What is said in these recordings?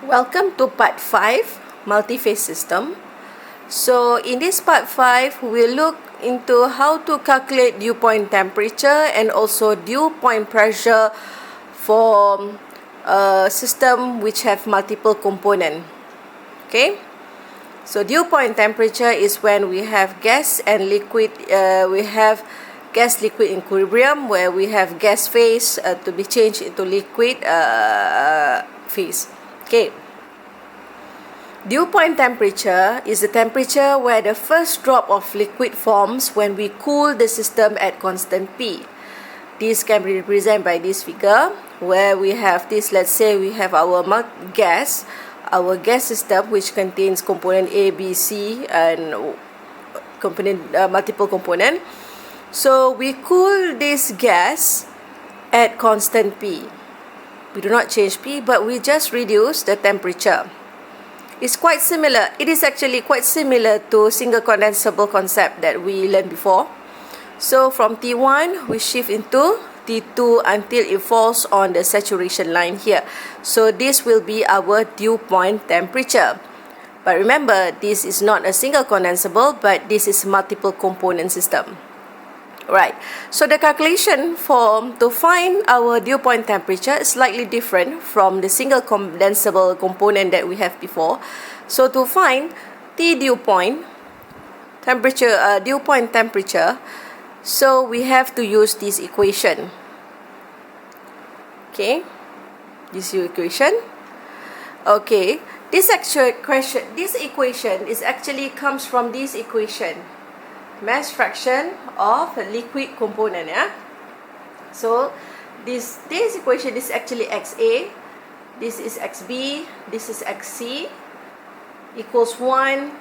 Welcome to part 5, multi-phase system. So in this part 5, we'll look into how to calculate dew point temperature and also dew point pressure for a system which have multiple components. Okay? So dew point temperature is when we have gas and liquid, we have gas-liquid equilibrium where we have gas phase to be changed into liquid phase. Okay. Dew point temperature is the temperature where the first drop of liquid forms when we cool the system at constant P. This can be represented by this figure where we have this, let's say we have our gas system which contains component A, B, C and multiple component. So we cool this gas at constant P. We do not change P, but we just reduce the temperature. It's quite similar. It is actually quite similar to single condensable concept that we learned before. So from T1, we shift into T2 until it falls on the saturation line here. So this will be our dew point temperature. But remember, this is not a single condensable, but this is multiple component system. Right, so the calculation to find our dew point temperature is slightly different from the single condensable component that we have before. So to find T dew point temperature, so we have to use this equation. Okay, this equation. Okay, this equation is actually comes from this equation. Mass fraction of a liquid component, yeah. So this equation is actually XA, this is XB, this is XC equals 1,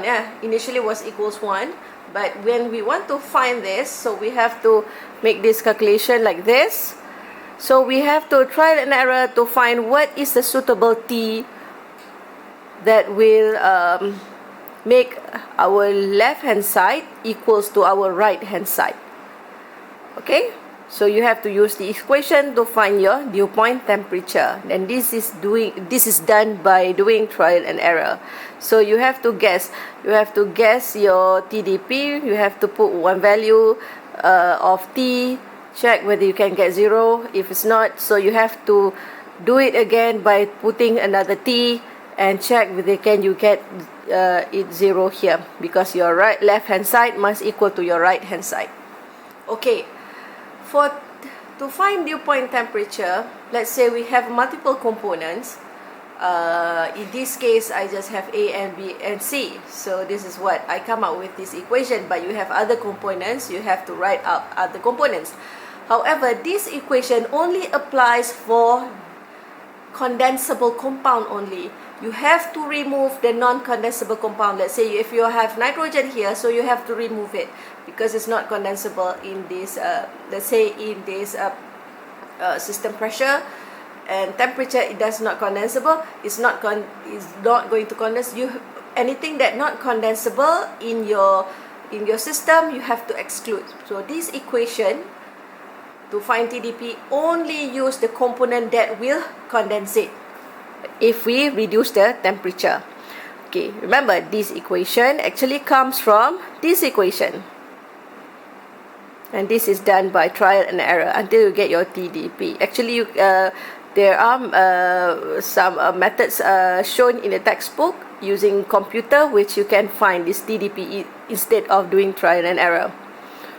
yeah. Initially was equals 1, but when we want to find this, so we have to make this calculation like this. So we have to try and error to find what is the suitable T that will make our left hand side equals to our right hand side. Okay, so you have to use the equation to find your dew point temperature, and this is done by doing trial and error. So you have to guess your TDP. You have to put one value of T, check whether you can get 0. If it's not, so you have to do it again by putting another T and check whether you get it 0 here, because your left hand side must equal to your right hand side. Okay, to find dew point temperature, let's say we have multiple components. In this case, I just have A and B and C. So this is what I come up with this equation, but you have other components, you have to write out other components. However, this equation only applies for condensable compound only. You have to remove the non-condensable compound. Let's say if you have nitrogen here, so you have to remove it because it's not condensable in this, let's say in this system pressure and temperature, it does not condensable. It's not going to condense. Anything that not condensable in your system, you have to exclude. So this equation to find TDP only use the component that will condensate if we reduce the temperature. Okay, remember this equation actually comes from this equation, and this is done by trial and error until you get your TDP. Actually, there are some methods shown in the textbook using computer which you can find this TDP instead of doing trial and error.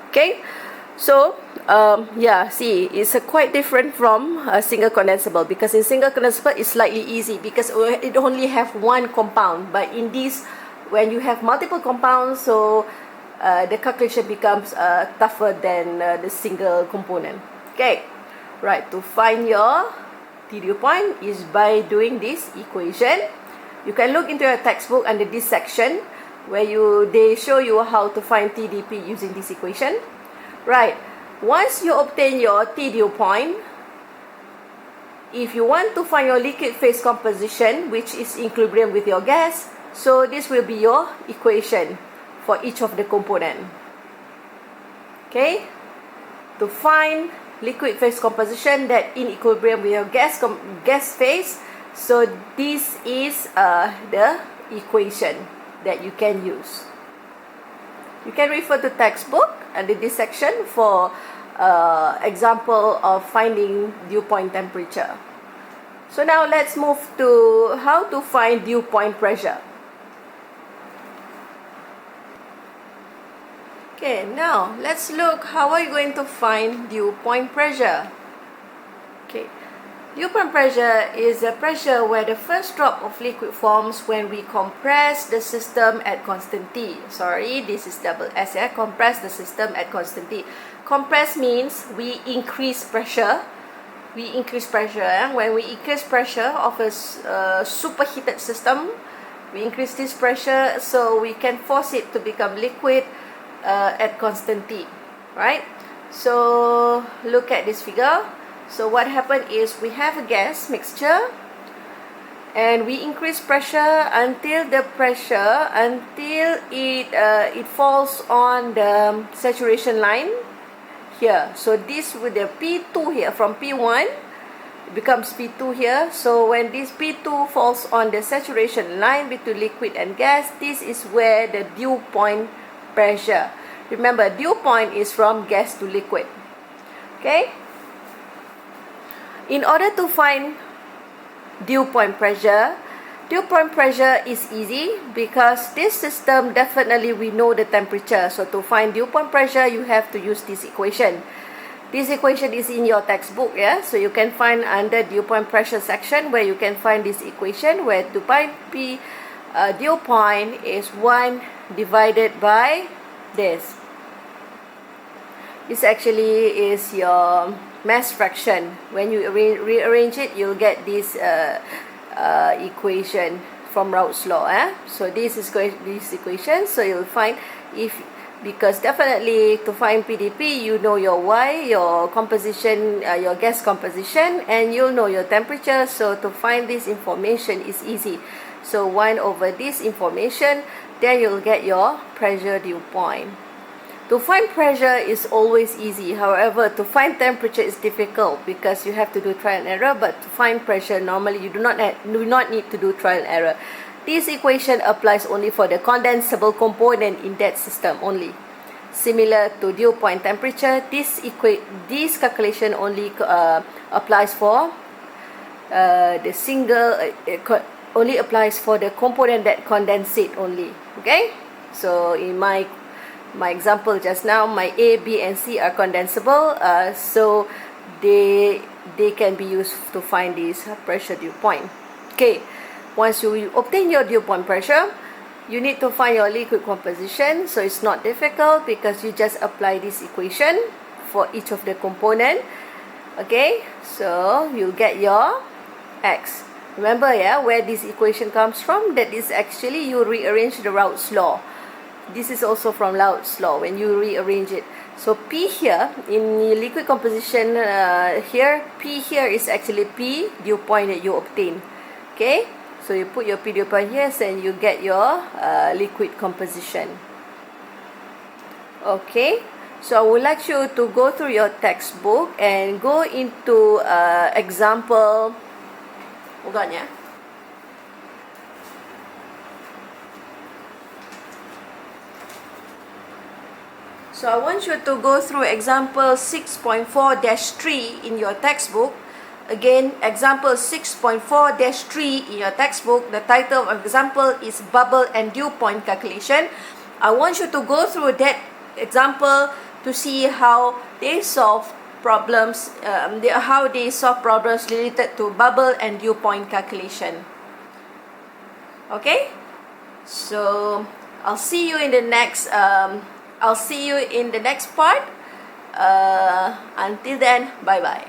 Okay, so see, it's quite different from a single condensable, because in single condensable it's slightly easy because it only have one compound, but in this, when you have multiple compounds, so the calculation becomes tougher than the single component. Okay, right, to find your dew point is by doing this equation. You can look into your textbook under this section where they show you how to find TDP using this equation. Right, once you obtain your T dew point, if you want to find your liquid phase composition, which is in equilibrium with your gas, so this will be your equation for each of the component. Okay, to find liquid phase composition that in equilibrium with your gas phase, So this is the equation that you can use. You can refer to textbook under this section for example of finding dew point temperature. So now let's move to how to find dew point pressure. Okay, now let's look how are you going to find dew point pressure. Okay, dew point pressure is a pressure where the first drop of liquid forms when we compress the system at constant T. Sorry, this is double S, yeah? Compress the system at constant T. Compress means we increase pressure. We increase pressure. When we increase pressure of a superheated system, we increase this pressure so we can force it to become liquid at constant T, right? So look at this figure. So what happened is we have a gas mixture and we increase pressure until it falls on the saturation line here. So this with the P2 here, from P1 it becomes P2 here. So when this P2 falls on the saturation line between liquid and gas, this is where the dew point pressure. Remember, dew point is from gas to liquid. Okay? In order to find dew point pressure is easy because this system definitely we know the temperature. So to find dew point pressure, you have to use this equation. This equation is in your textbook, yeah. So you can find under dew point pressure section where you can find this equation where dew point is 1 divided by this. This actually is your mass fraction. When you rearrange it, you'll get this equation from Raoult's law. So this is this equation. So you'll find because definitely to find PDP, you know your Y, your composition, your gas composition, and you'll know your temperature. So to find this information is easy. So 1 over this information, then you'll get your pressure dew point. To find pressure is always easy. However, to find temperature is difficult because you have to do trial and error. But to find pressure, normally you do not need to do trial and error. This equation applies only for the condensable component in that system only. Similar to dew point temperature, this calculation only applies for the single. Only applies for the component that condensate only. Okay. So in my example just now, my A, B, and C are condensable, so they can be used to find this pressure dew point. Okay, once you obtain your dew point pressure, you need to find your liquid composition. So it's not difficult because you just apply this equation for each of the component. Okay, so you get your X. Remember, yeah, where this equation comes from? That is actually you rearrange the Raoult's law. This is also from Raoult's law when you rearrange it. So P here in the liquid composition here, P here is actually P dew point that you obtain. Okay, so you put your P dew point here and you get your liquid composition. Okay, so I would like you to go through your textbook and go into example. Hold on, yeah. So I want you to go through example 6.4-3 in your textbook. Again, example 6.4-3 in your textbook. The title of example is Bubble and Dew Point Calculation. I want you to go through that example to see how they solve problems, related to bubble and dew point calculation. Okay? So I'll see you in the next part. Until then, bye bye.